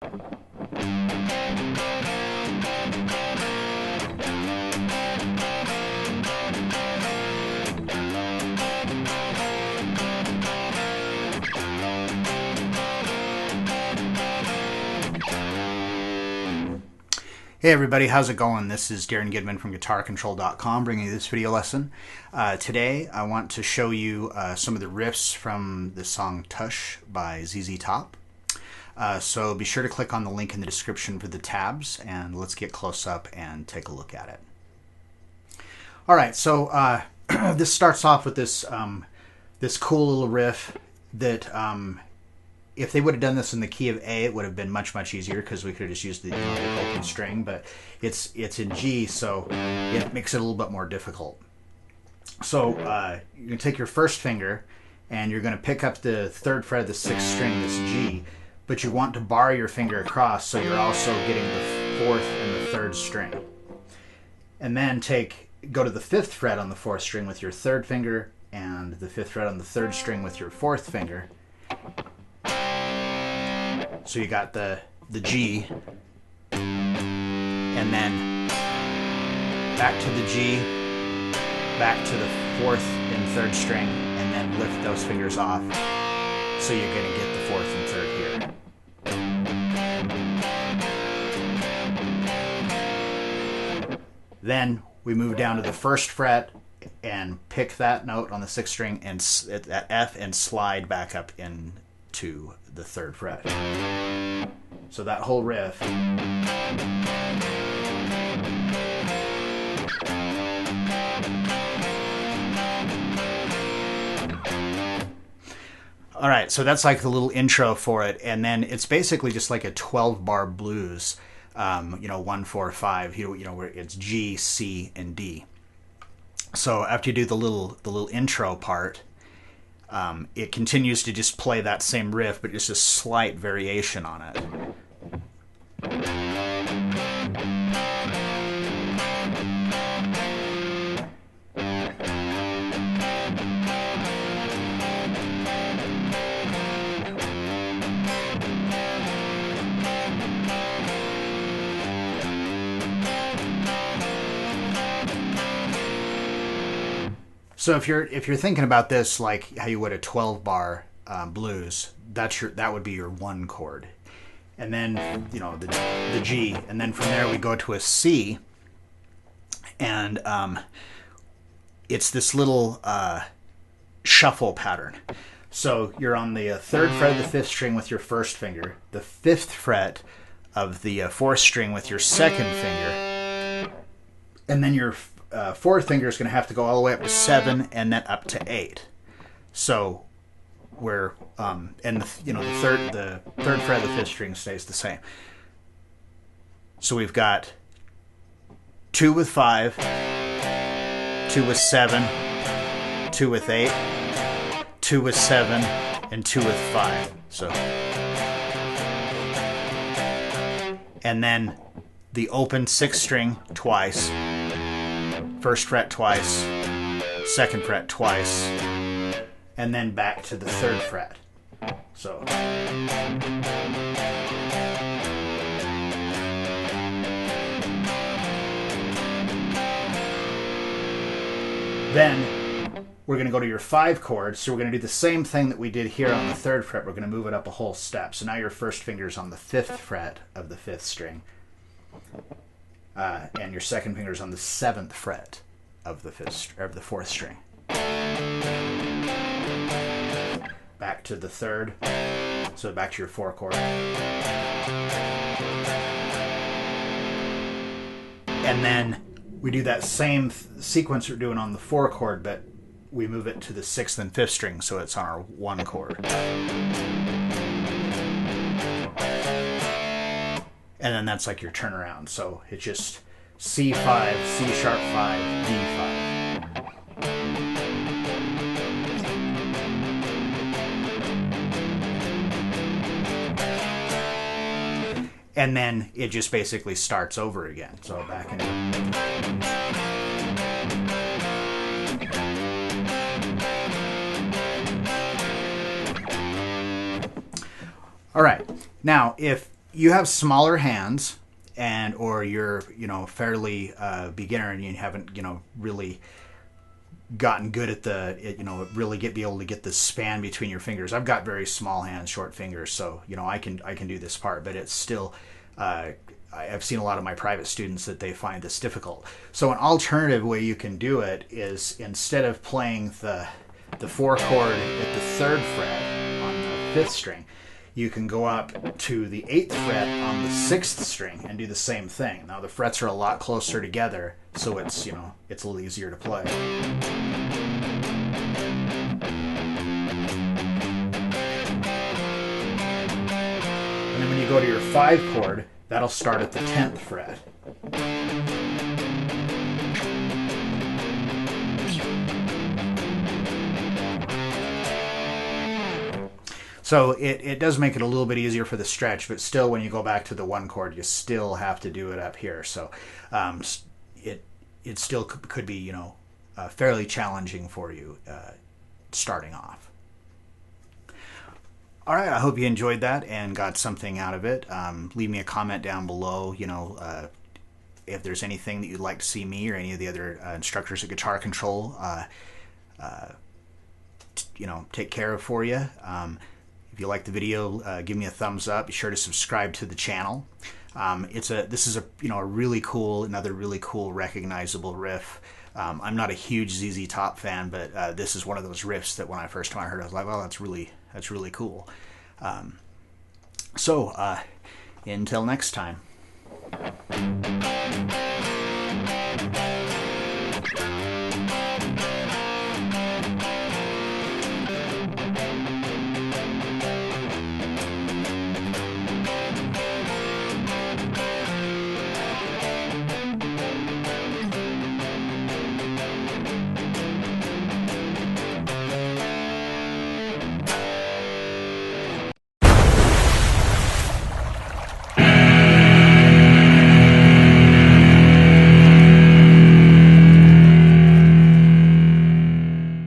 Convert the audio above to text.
Hey everybody, how's it going? This is Darrin Goodman from GuitarControl.com bringing you this video lesson. Today I want to show you some of the riffs from the song Tush by ZZ Top. So be sure to click on the link in the description for the tabs, and let's get close up and take a look at it. Alright, so this starts off with this, this cool little riff that if they would have done this in the key of A, it would have been much easier because we could have just used the open string, but it's in G, so it makes it a little bit more difficult. So you're going to take your first finger and you're going to pick up the 3rd fret of the 6th string, this G, but you want to bar your finger across so you're also getting the 4th and the 3rd string. And then go to the 5th fret on the 4th string with your 3rd finger and the 5th fret on the 3rd string with your 4th finger. So you got the G, and then back to the G, back to the 4th and 3rd string, and then lift those fingers off. So you're going to get the 4th and 3rd here. Then we move down to the 1st fret and pick that note on the 6th string and at F and slide back up into the 3rd fret. So that whole riff. Alright, so that's like the little intro for it, and then it's basically just like a 12-bar blues, 1, 4, 5, where it's G, C, and D. So after you do the little intro part, it continues to just play that same riff, but just a slight variation on it. So if you're thinking about this like how you would a 12-bar blues, that would be your 1 chord, and then the G, and then from there we go to a C, and it's this little shuffle pattern. So you're on the 3rd fret of the 5th string with your 1st finger, the 5th fret of the 4th string with your 2nd finger, and then your 4th finger is going to have to go all the way up to 7 and then up to 8. So we're and the third fret of the 5th string stays the same. So we've got 2 with 5, 2 with 7, 2 with 8, 2 with 7, and 2 with 5. So, and then the open 6th string twice, 1st fret twice, 2nd fret twice, and then back to the 3rd fret. So then we're going to go to your 5 chord. So we're going to do the same thing that we did here on the 3rd fret. We're going to move it up a whole step. So now your 1st finger is on the 5th fret of the 5th string. And your 2nd finger is on the 7th fret of the 4th string. Back to the 3rd, so back to your 4 chord. And then we do that same sequence we're doing on the 4 chord, but we move it to the 6th and 5th string, so it's on our 1 chord. And then that's like your turnaround. So it's just C5, C sharp 5, D5. And then it just basically starts over again. So back into All right. Now, if you have smaller hands, and or you're fairly beginner, and you haven't really gotten good at really be able to get the span between your fingers. I've got very small hands, short fingers, so I can do this part, but it's still I've seen a lot of my private students that they find this difficult. So an alternative way you can do it is, instead of playing the 4 chord at the 3rd fret on the 5th string, you can go up to the 8th fret on the 6th string and do the same thing. Now the frets are a lot closer together, so it's it's a little easier to play. And then when you go to your 5 chord, that'll start at the 10th fret. So it does make it a little bit easier for the stretch, but still, when you go back to the 1 chord, you still have to do it up here. So it still could be fairly challenging for you starting off. All right, I hope you enjoyed that and got something out of it. Leave me a comment down below, if there's anything that you'd like to see me or any of the other instructors at Guitar Control take care of for you. If you like the video, give me a thumbs up. Be sure to subscribe to the channel. This is another really cool recognizable riff. I'm not a huge ZZ Top fan, but this is one of those riffs that when I first time I heard it, I was like, well, that's really cool. So until next time.